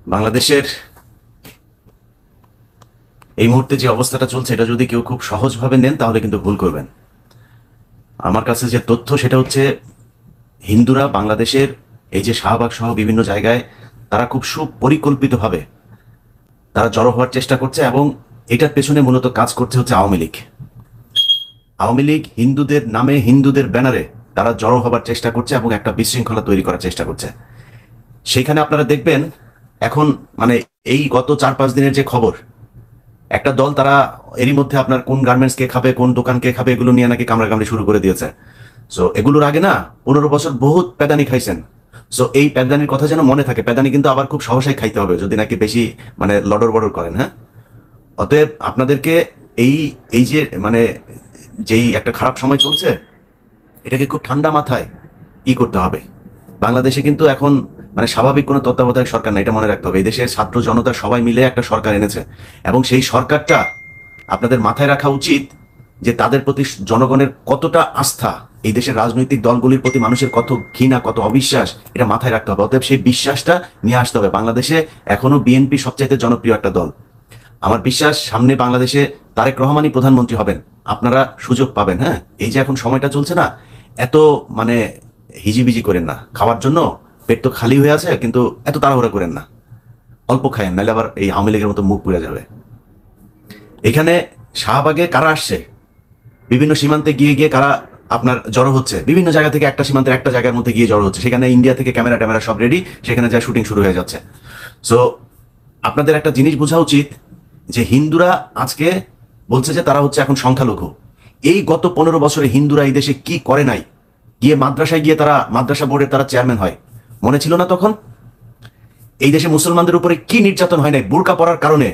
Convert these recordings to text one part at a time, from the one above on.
বাংলাদেশের এই মুহূর্তে যে অবস্থাটা চলছে এটা যদি কেউ খুব সহজভাবে নেন তাহলে কিন্তু ভুল করবেন। আমার কাছে যে তথ্য সেটা হচ্ছে হিন্দুরা বাংলাদেশের এই যে শাহবাগ সহ বিভিন্ন জায়গায় তারা খুব সুপরিকল্পিতভাবে তারা জড়ো হওয়ার চেষ্টা করছে এবং এটার পেছনে মূলত কাজ করছে হচ্ছে আওয়ামী লীগ। আওয়ামী লীগ হিন্দুদের নামে হিন্দুদের ব্যানারে তারা জড়ো হবার চেষ্টা করছে এবং একটা বিশৃঙ্খলা তৈরি করার চেষ্টা করছে। সেখানে আপনারা দেখবেন এখন মানে এই গত 4-5 দিনের যে খবর, একটা দল তারা এরই মধ্যে আপনার কোন গার্মেন্টস কে খাবে কোন দোকান কে খাবে এগুলো নিয়ে নাকি কামড়াকামড়ি শুরু করে দিয়েছে। সো এগুলোর আগে না 15 বছর বহুত প্যাদানি খাইছেন। সো এই প্যাদানির কথা যেন মনে থাকে, প্যাদানি কিন্তু আবার খুব সহসাই খাইতে হবে যদি নাকি বেশি মানে লডর বড়র করেন। হ্যাঁ, অতএব আপনাদেরকে এই এই যে মানে যেই একটা খারাপ সময় চলছে এটাকে খুব ঠান্ডা মাথায় ই করতে হবে। বাংলাদেশে কিন্তু এখন মানে স্বাভাবিক কোনো তত্ত্বাবধায়ক সরকার না, এটা মনে রাখতে হবে। এই দেশের ছাত্র জনতা সবাই মিলে একটা সরকার এনেছে এবং সেই সরকারটা আপনাদের মাথায় রাখা উচিত যে তাদের প্রতি জনগণের কতটা আস্থা, এই দেশের রাজনৈতিক দলগুলির প্রতি মানুষের কত ঘৃণা কত অবিশ্বাস, এটা মাথায় রাখতে হবে। অতএব সেই বিশ্বাসটা নিয়ে আসতে হবে। বাংলাদেশে এখনো বিএনপি সবচাইতে জনপ্রিয় একটা দল। আমার বিশ্বাস সামনে বাংলাদেশে তারেক রহমানই প্রধানমন্ত্রী হবেন, আপনারা সুযোগ পাবেন। হ্যাঁ, এই যে এখন সময়টা চলছে না, এত মানে হিজিবিজি করেন না। খাওয়ার জন্য পেট তো খালি হয়ে আছে, কিন্তু এত তাড়াহুড়া করেন না, অল্প খায়েন, নাহলে আবার এই আওয়ামী লীগের মতো মুখ পুড়ে যাবে। এখানে শাহবাগে কারা আসছে, বিভিন্ন সীমান্তে গিয়ে গিয়ে কারা আপনার জড়ো হচ্ছে, বিভিন্ন জায়গা থেকে একটা সীমান্তের একটা জায়গার মধ্যে গিয়ে জড়ো হচ্ছে, সেখানে ইন্ডিয়া থেকে ক্যামেরা ট্যামেরা সব রেডি, সেখানে যা শুটিং শুরু হয়ে যাচ্ছে। সো আপনাদের একটা জিনিস বোঝা উচিত যে হিন্দুরা আজকে বলছে যে তারা হচ্ছে এখন সংখ্যালঘু। এই গত 15 বছরে হিন্দুরা এই দেশে কি করে নাই, গিয়ে মাদ্রাসায় গিয়ে তারা মাদ্রাসা বোর্ডের তারা চেয়ারম্যান হয়, মনে ছিল না তখন? এই দেশে মুসলমানদের উপরে কি নির্যাতন হয় নাই, বোরকা পরার কারণে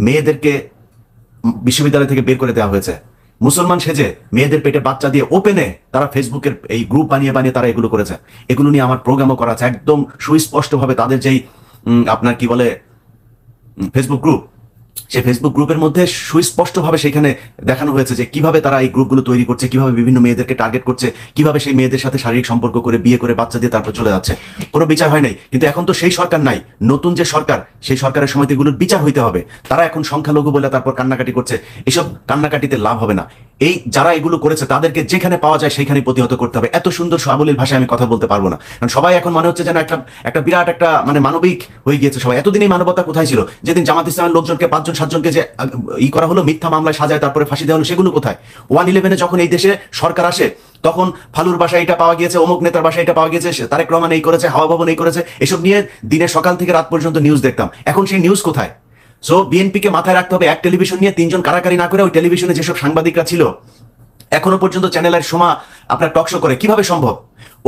মেয়েদেরকে বিশ্ববিদ্যালয় থেকে বের করে দেওয়া হয়েছে। মুসলমান সেজে মেয়েদের পেটে বাচ্চা দিয়ে ওপেনে তারা ফেসবুকের এই গ্রুপ বানিয়ে বানিয়ে তারা এগুলো করেছে। এগুলো নিয়ে আমার প্রোগ্রামও করা আছে একদম সুস্পষ্টভাবে। তাদের যেই আপনার কি বলে ফেসবুক গ্রুপ, সেই ফেসবুক গ্রুপের মধ্যে সুস্পষ্টভাবে সেখানে দেখানো হয়েছে যে কিভাবে তারা এই গ্রুপগুলো তৈরি করছে, কিভাবে বিভিন্ন মেয়েদেরকে টার্গেট করছে, কিভাবে সেই মেয়েদের সাথে শারীরিক সম্পর্ক করে বিয়ে করে বাচ্চা দিয়ে তারপর চলে যাচ্ছে। কোনো বিচার হয় নাই। কিন্তু এখন তো সেই সরকার নাই, নতুন যে সরকার, সেই সরকারের সময় এগুলোর বিচার হইতে হবে। তারা এখন সংখ্যালঘু বলে তারপর কান্নাকাটি করছে। এসব কান্নাকাটিতে লাভ হবে না। এই যারা এগুলো করেছে তাদেরকে যেখানে পাওয়া যায় সেখানে প্রতিহত করতে হবে। এত সুন্দর সাবলীল ভাষায় আমি কথা বলতে পারবো না, কারণ সবাই এখন মনে হচ্ছে যেন একটা একটা বিরাট একটা মানে মানবিক হয়ে গিয়েছে সবাই। এতদিন এই মানবতা কোথায় ছিল? যেদিন জামাত ইসলামের লোকজনকে 5-7 জনকে যে ই করা হলো, মিথ্যা মামলায় সাজায় তারপরে ফাঁসি দেওয়া হলো, সেগুলো কোথায়? 111-এ যখন এই দেশে সরকার আসে তখন ফালুর বাসায় এটা পাওয়া গিয়েছে, অমুক নেতার বাসায় এটা পাওয়া গিয়েছে, তারেক রহমান এই করেছে, হাওয়া ভবন এই করেছে, এসব নিয়ে দিনের সকাল থেকে রাত পর্যন্ত নিউজ দেখতাম। এখন সেই নিউজ কোথায়? সো বিএনপিকে মাথায় রাখতে হবে, এক টেলিভিশন নিয়ে 3 জন কারাকারি না করে ওই টেলিভিশনে যেসব সাংবাদিকরা ছিল এখনো পর্যন্ত চ্যানেলের সময় আপনার টকশো করে, কিভাবে সম্ভব?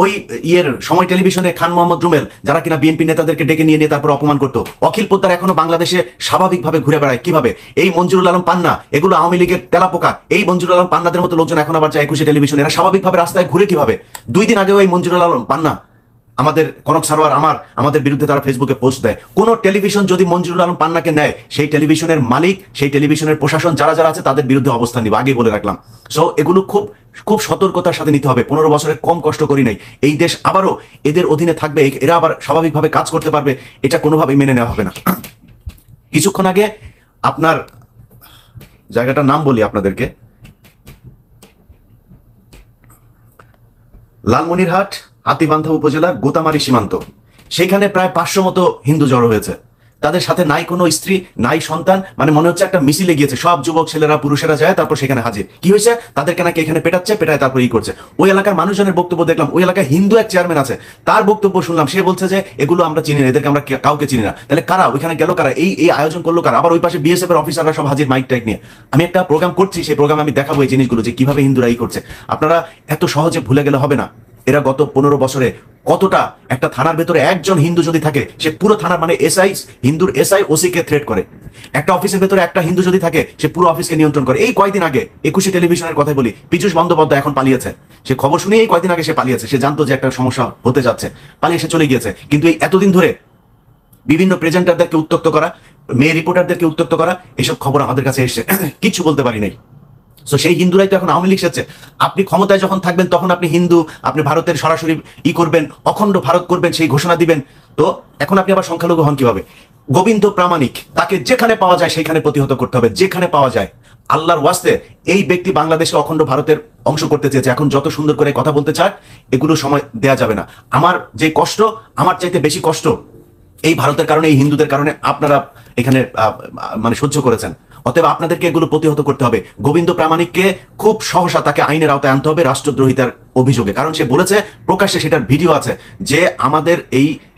ওই ইয়ের সময় টেলিভিশনে খান মোহাম্মদ রুমেল যারা কিনা বিএনপি নেতাদেরকে ডেকে নিয়ে নিয়ে তারপর অপমান করতো, অখিল পোদ্দার এখনো বাংলাদেশে স্বাভাবিকভাবে ঘুরে বেড়ায় কিভাবে? এই মঞ্জুরুল আলম পান্না, এগুলো আওয়ামী লীগের তেলাপোকা। এই মঞ্জুরুল আলম পান্নাদের মতো লোকজন এখন আবার যায় 21 টেলিভিশনে, এরা স্বাভাবিকভাবে রাস্তায় ঘুরে কিভাবে? 2 দিন আগেও এই মঞ্জুরুল আলম পান্না আমাদের কনক সারোয়ার আমাদের বিরুদ্ধে তারা ফেসবুকে পোস্ট দেয়। কোন টেলিভিশন যদি মঞ্জুরুল আলম পান্নাকে নেয়, সেই টেলিভিশনের মালিক, সেই টেলিভিশনের প্রশাসন যারা যারা আছে তাদের বিরুদ্ধে অবস্থান নিবে, আগে বলে রাখলাম। সো এগুলো খুব খুব সতর্কতার সাথে নিতে হবে। 15 বছরে কম কষ্ট করি নাই, এই দেশ আবারও এদের অধীনে থাকবে, এরা আবার স্বাভাবিকভাবে কাজ করতে পারবে, এটা কোনোভাবেই মেনে নেওয়া হবে না। কিছুক্ষণ আগে আপনার জায়গাটার নাম বলি আপনাদেরকে, লালমনিরহাট হাতীবান্ধা উপজেলার গোতামারি সীমান্ত, সেখানে প্রায় 500 মতো হিন্দু জড়ো হয়েছে। তাদের সাথে নাই কোনো স্ত্রী নাই সন্তান, মানে মনে হচ্ছে একটা মিছিলে গিয়েছে, সব যুবক ছেলেরা পুরুষেরা যায় তারপর সেখানে হাজির। কি হয়েছে? তাদেরকে নাকি এখানে পেটাচ্ছে, পেটায় তারপর ই করছে। ওই এলাকার মানুষজনের বক্তব্য দেখলাম, ওই এলাকায় হিন্দু এক চেয়ারম্যান আছে, তার বক্তব্য শুনলাম, সে বলছে যে এগুলো আমরা চিনি না, এদেরকে আমরা কাউকে চিনি না। তাহলে কারা ওইখানে গেল, কারা এই এই আয়োজন করলো কারা? আবার ওই পাশে বিএসএফ এর অফিসাররা সব হাজির মাইক টাইক নিয়ে। আমি একটা প্রোগ্রাম করছি, সেই প্রোগ্রামে আমি দেখাবো এই জিনিসগুলো যে কিভাবে হিন্দুরা ই করছে। আপনারা এত সহজে ভুলে গেলে হবে না। এরা গত 15 বছরে কতটা, একটা থানার ভেতরে একজন হিন্দু যদি থাকে সে পুরো থানার মানে এসআই, হিন্দুর এসআই ওসি কে থ্রেট করে। একটা অফিসের ভেতরে একটা হিন্দু যদি থাকে সে পুরো অফিসকে নিয়ন্ত্রণ করে। এই কয়েকদিন আগে 21 টেলিভিশনের কথা বলি, পীযূষ বন্দ্যোপাধ্যায় এখন পালিয়েছে। সে খবর শুনে এই কয়েকদিন আগে সে পালিয়েছে, সে জানতো যে একটা সমস্যা হতে যাচ্ছে, পালিয়ে সে চলে গিয়েছে। কিন্তু এই এতদিন ধরে বিভিন্ন প্রেজেন্টারদেরকে উত্ত্যক্ত করা, মেয়ে রিপোর্টারদেরকে উত্ত্যক্ত করা, এসব খবর আমাদের কাছে এসছে, কিচ্ছু বলতে পারি নাই। সো সেই হিন্দুরাই তো এখন আওয়ামী লীগ সেচ্ছে। আপনি ক্ষমতায় যখন থাকবেন তখন আপনি হিন্দু, আপনি ভারতের সরাসরি করবেন, অখণ্ড ভারত করবেন, সেই ঘোষণা দিবেন। তো এখন আপনি আবার সংখ্যালঘু হন কিভাবে? গোবিন্দ প্রামাণিক, তাকে যেখানে পাওয়া যায় সেখানে প্রতিহত করতে হবে, যেখানে পাওয়া যায়। আল্লাহর ওয়াস্তে এই ব্যক্তি বাংলাদেশে অখণ্ড ভারতের অংশ করতে চেয়েছে, এখন যত সুন্দর করে কথা বলতে চায় এগুলো সময় দেয়া যাবে না। আমার যে কষ্ট, আমার চাইতে বেশি কষ্ট এই ভারতের কারণে, এই হিন্দুদের কারণে আপনারা এখানে মানে সহ্য করেছেন। অতএব আপনাদেরকে এগুলো প্রতিহত করতে হবে। গোবিন্দ প্রামাণিককে খুব সহসা তাকে আইনের আওতায় আনতে হবে রাষ্ট্রদ্রোহিতার অভিযোগে, কারণ সে বলেছে প্রকাশ্যে, সেটার ভিডিও আছে, যে আমাদের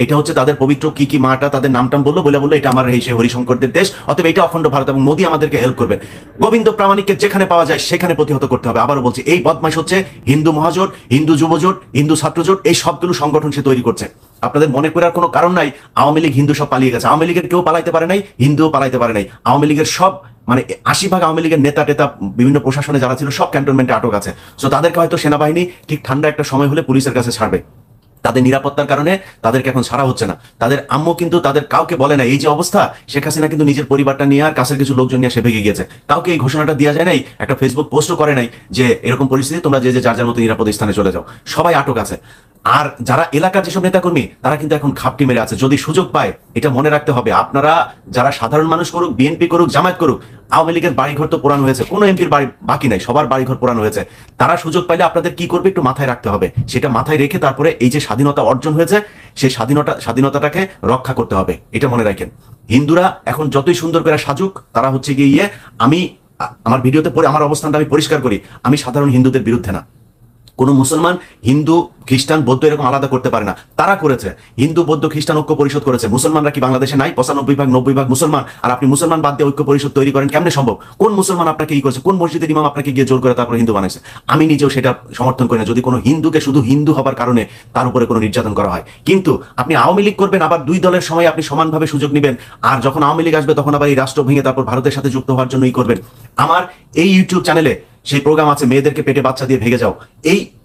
এটা হচ্ছে তাদের পবিত্র কি মাটা, তাদের নামটাম বললো, বলে এটা আমার এই সে হরিশঙ্করদের দেশ, অতএব এটা অখণ্ড ভারত এবং মোদী আমাদেরকে হেল্প করবে। গোবিন্দ প্রামাণিককে যেখানে পাওয়া যায় সেখানে প্রতিহত করতে হবে। আবারও বলছি, এই বদমাইশ হচ্ছে হিন্দু মহাজোট, হিন্দু যুবজোট, হিন্দু ছাত্রজোট, এই সবগুলো সংগঠন সে তৈরি করছে। আপনাদের মনে করার কোনো কারণ নাই আওয়ামী লীগ হিন্দু সব পালিয়ে গেছে। আওয়ামী লীগের কেউ পালাইতে পারে নাই, হিন্দুও পালাইতে পারে নাই। আওয়ামী লীগের সব মানে 80% আওয়ামী লীগের নেতা টেতা বিভিন্ন প্রশাসনে যারা ছিল সব ক্যান্টনমেন্টে আটক আছে। সো তাদেরকে হয়তো সেনাবাহিনী ঠিক ঠান্ডা একটা সময় হলে পুলিশের কাছে ছাড়বে। তাদের নিরাপত্তার কারণে তাদেরকে এখন ছাড়া হচ্ছে না। তাদের আম্মু কিন্তু তাদের কাউকে বলে না এই যে অবস্থা। শেখ হাসিনা কিন্তু নিজের পরিবারটা নিয়ে আর কাছের কিছু লোকজন নিয়ে সে ভেগে গিয়েছে, কাউকে এই ঘোষণাটা দেওয়া যায় নাই, একটা ফেসবুক পোস্টও করে নাই যে এরকম পরিস্থিতি তোমরা যে যার যার মতো নিরাপদ স্থানে চলে যাও। সবাই আটক আছে। আর যারা এলাকার যেসব নেতাকর্মী তারা কিন্তু এখন খাপটি মেরে আছে। যদি সুযোগ পায়, এটা মনে রাখতে হবে, আপনারা যারা সাধারণ মানুষ করুক, বিএনপি করুক, জামায়াত করুক, আওয়ামী লীগের বাড়িঘর তো পোড়ানো হয়েছে, কোনো এমপির বাড়ি বাকি নাই, সবার বাড়িঘর পোড়ানো হয়েছে। তারা সুযোগ পাইলে আপনাদের কি করবে একটু মাথায় রাখতে হবে। সেটা মাথায় রেখে তারপরে এই যে স্বাধীনতা অর্জন হয়েছে সেই স্বাধীনতাটাকে রক্ষা করতে হবে, এটা মনে রাখেন। হিন্দুরা এখন যতই সুন্দর করে সাজুক, তারা হচ্ছে গিয়ে আমি আমার ভিডিওতে পরে আমার অবস্থানটা আমি পরিষ্কার করি, আমি সাধারণ হিন্দুদের বিরুদ্ধে না। কোনো মুসলমান হিন্দু খ্রিস্টান বৌদ্ধ এরকম আলাদা করতে পারে না, তারা করেছে। হিন্দু বৌদ্ধ খ্রিস্টান ঐক্য পরিষদ করেছে। মুসলমানরা কি বাংলাদেশে নাই? 95% 90% মুসলমান। আর আপনি মুসলমান বাদ দিয়ে ঐক্য পরিষদ তৈরি করেন, কেমনে সম্ভব? কোন মুসলমান আপনাকে করেছে? কোন মসজিদের ইমাম আপনাকে গিয়ে জোর করে তারপর হিন্দু বানাইছে? আমি নিজেও সেটা সমর্থন করি না, যদি কোনো হিন্দুকে শুধু হিন্দু হবার কারণে তার উপরে কোনো নির্যাতন করা হয়। কিন্তু আপনি আওয়ামী লীগ করবেন, আবার দুই দলের সময় আপনি সমানভাবে সুযোগ নেবেন, আর যখন আওয়ামী লীগ আসবে তখন আবার এই রাষ্ট্র ভেঙে তারপর ভারতের সাথে যুক্ত হওয়ার জন্যই করবেন। আমার এই ইউটিউব চ্যানেলে সেই প্রোগ্রাম আছে, মেয়েদেরকে পেটে বাচ্চা দিয়ে ভেগে যাও।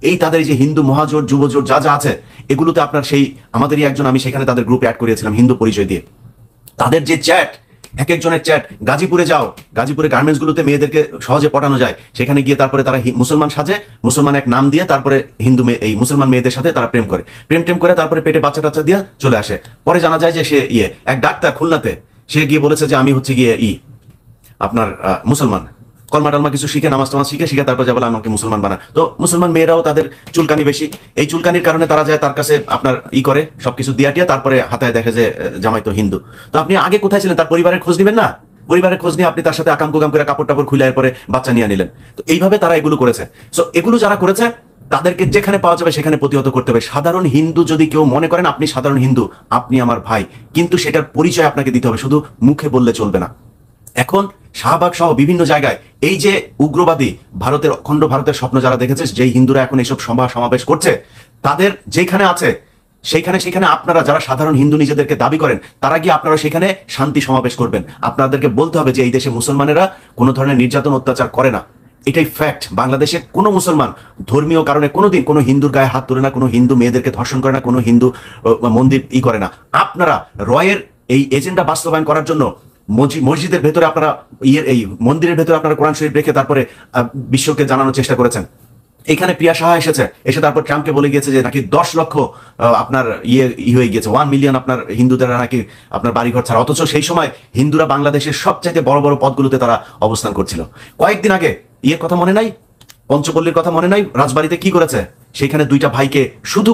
এই তাদের যে হিন্দু মহাজোট, যুবজোট যা যা আছে, এগুলোতে আপনার সেই আমাদেরই একজন, আমি সেখানে তাদের গ্রুপে অ্যাড করিয়েছিলাম হিন্দু পরিচয় দিয়ে। তাদের যে চ্যাট, এক একজনের চ্যাট, গাজীপুরে যাও, গাজীপুরে গার্মেন্টস গুলোতে মেয়েদেরকে সহজে পটানো যায়, সেখানে গিয়ে তারপরে তারা মুসলমান সাজে, মুসলমান এক নাম দিয়ে তারপরে হিন্দু মেয়ে, এই মুসলমান মেয়েদের সাথে তারা প্রেম করে তারপরে পেটে বাচ্চা টাচ্চা দিয়ে চলে আসে। পরে জানা যায় যে সে এক ডাক্তার খুলনাতে, সে গিয়ে বলেছে যে আমি হচ্ছে গিয়ে আপনার মুসলমান, কলমা টলমা কিছু শিখে, নামাজ টামাজ শিখে তারপর যা বলে আমাকে মুসলমান বানা। তো মুসলমান মেয়েরাও তাদের চুলকানি বেশি, এই চুলকানির কারণে তারা যায় তার কাছে আপনার করে সবকিছু দিয়া টিয়া, তারপরে হাতায় দেখে যে জামাই তো হিন্দু। তো আপনি আগে কোথায় ছিলেন? তার পরিবারের খোঁজ নিবেন না? পরিবারের খোঁজ নিয়ে আপনি তার সাথে আকাম কুকাম করে কাপড় টাপড় খুলে পরে বাচ্চা নিয়ে নিলেন। তো এইভাবে তারা এগুলো করেছে। সো এগুলো যারা করেছে তাদেরকে যেখানে পাওয়া যাবে সেখানে প্রতিহত করতে হবে। সাধারণ হিন্দু যদি কেউ মনে করেন আপনি সাধারণ হিন্দু, আপনি আমার ভাই, কিন্তু সেটার পরিচয় আপনাকে দিতে হবে, শুধু মুখে বললে চলবে না। এখন শাহবাগ সহ বিভিন্ন জায়গায় এই যে উগ্রবাদী ভারতের, অখণ্ড ভারতের স্বপ্ন যারা দেখেছে, যেই হিন্দুরা এখন এইসব সভা সমাবেশ করছে, তাদের যেখানে আছে সেখানে আপনারা যারা সাধারণ হিন্দু নিজেদেরকে দাবি করেন, তারা গিয়ে আপনারা সেখানে শান্তি সমাবেশ করবেন। আপনাদেরকে বলতে হবে যে এই দেশে মুসলমানেরা কোনো ধরনের নির্যাতন অত্যাচার করে না, এটাই ফ্যাক্ট। বাংলাদেশে কোনো মুসলমান ধর্মীয় কারণে কোনোদিন কোনো হিন্দুর গায়ে হাত তোলে না, কোনো হিন্দু মেয়েদেরকে ধর্ষণ করে না, কোনো হিন্দু মন্দির করে না। আপনারা রয়ের এই এজেন্ডা বাস্তবায়ন করার জন্য মসজিদের ভেতরে আপনারা এই মন্দিরের ভেতরে আপনারা কোরআন শরীফ রেখে তারপরে বিশ্বকে জানানোর চেষ্টা করেছেন। এখানে প্রিয়া সাহা এসে তারপর ট্রাম্পকে বলে গিয়েছে যে নাকি 10 লক্ষ আপনার হয়ে গিয়েছে, 1 মিলিয়ন আপনার হিন্দুদের নাকি আপনার বাড়িঘর ছাড়া। অথচ সেই সময় হিন্দুরা বাংলাদেশের সবচাইতে বড় বড় পদগুলোতে তারা অবস্থান করছিল। কয়েকদিন আগে কথা মনে নাই? পঞ্চপল্লীর কথা মনে নাই? রাজবাড়িতে কি করেছে? সেখানে দুইটা ভাইকে শুধু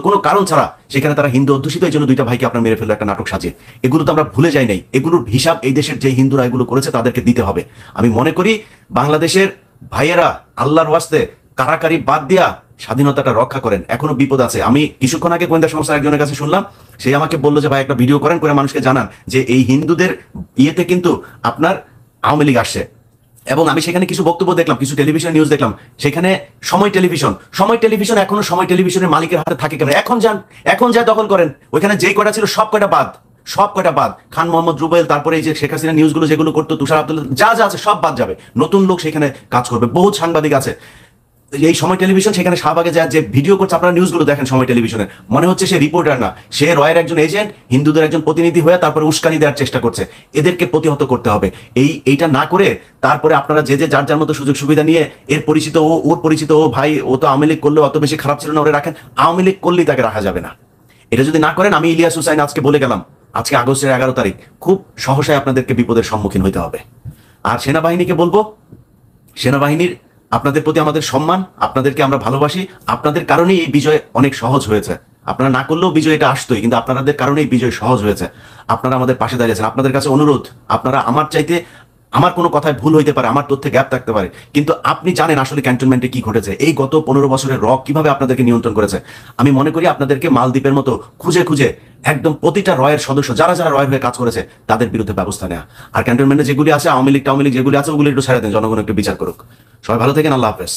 কোনো কারণ ছাড়া, সেখানে তারা হিন্দু অধ্যুষিত, এই জন্য দুইটা ভাইকে আপনার মেরে ফেললো একটা নাটক সাজিয়ে। এগুলো তো আমরা ভুলে যাই নাই, এগুলোর হিসাব এই দেশের যে হিন্দুরা এগুলো করেছে তাদেরকে দিতে হবে। আমি মনে করি বাংলাদেশের ভাইয়েরা আল্লাহর ওয়াস্তে কারাকারি বাদ দিয়া স্বাধীনতাটা রক্ষা করেন, এখনো বিপদ আছে। আমি কিছুক্ষণ আগে গোয়েন্দা সংস্থার একজনের কাছে শুনলাম, সে আমাকে বললো যে ভাই একটা ভিডিও করেন, করে মানুষকে জানান যে এই হিন্দুদের ইয়েতে কিন্তু আপনার আওয়ামী লীগ আসছে। এবং আমি সেখানে কিছু বক্তব্য দেখলাম, কিছু টেলিভিশন নিউজ দেখলাম, সেখানে সময় টেলিভিশন এখনো সময় টেলিভিশনের মালিকের হাতে থাকে কেন? এখন যা দখল করেন, ওইখানে যেই কয়টা ছিল সব কয়টা বাদ। খান মোহাম্মদ রুবেল, তারপরে এই যে শেখ হাসিনা নিউজগুলো যেগুলো করতো, তুষার আব্দুল্লাহ, যা আছে সব বাদ যাবে, নতুন লোক সেখানে কাজ করবে। বহু সাংবাদিক আছে। এই সময় টেলিভিশন, সেখানে শাহবাগে যে ভিডিও করছে, আপনারা নিউজগুলো দেখেন সময় টেলিভিশনের, মনে হচ্ছে সে রিপোর্টার না, সে রয়ের একজন এজেন্ট, হিন্দুদের একজন প্রতিনিধি হয়ে তারপরে উস্কানি দেওয়ার চেষ্টা করছে। এদেরকে প্রতিহত করতে হবে। এইটা না করে তারপরে আপনারা যে যার যার মতো সুযোগ সুবিধা নিয়ে এর পরিচিত ও, ওর পরিচিত ও, ভাই ও তো আওয়ামী লীগ করলেও অত বেশি খারাপ ছিল না, ওরে রাখেন। আওয়ামী লীগ করলেই তাকে রাখা যাবে না। এটা যদি না করেন, আমি ইলিয়াস হুসাইন আজকে বলে গেলাম, আজকে আগস্টের 11 তারিখ খুব সহসায় আপনাদেরকে বিপদের সম্মুখীন হইতে হবে। আর সেনাবাহিনীকে বলবো, সেনাবাহিনীর আপনাদের প্রতি আমাদের সম্মান, আপনাদেরকে আমরা ভালোবাসি, আপনাদের কারণেই এই বিজয় অনেক সহজ হয়েছে। আপনারা না করলেও বিজয় এটা আসতোই, কিন্তু আপনাদের কারণেই বিজয় সহজ হয়েছে। আপনারা আমাদের পাশে দাঁড়িয়েছেন। আপনাদের কাছে অনুরোধ, আপনারা আমার চাইতে, আমার কোনো কথায় ভুল হইতে পারে, আমার তথ্যে গ্যাপ থাকতে পারে, কিন্তু আপনি জানেন আসলে ক্যান্টনমেন্টে কি ঘটেছে, এই গত 15 বছরের র কিভাবে আপনাদেরকে নিয়ন্ত্রণ করেছে। আমি মনে করি আপনাদেরকে মালদ্বীপের মতো খুঁজে খুঁজে একদম প্রতিটা রয়ের সদস্য, যারা যারা রয়ের হয়ে কাজ করেছে, তাদের বিরুদ্ধে ব্যবস্থা নেওয়া। আর ক্যান্টনমেন্টে যেগুলি আছে, আওয়ামী লীগ টাওয়ামী লীগ যেগুলি আছে, ওগুলি একটু ছেড়ে দেন, জনগণ একটু বিচার করুক। সবাই ভালো থাকেন, আল্লাহ হাফেজ।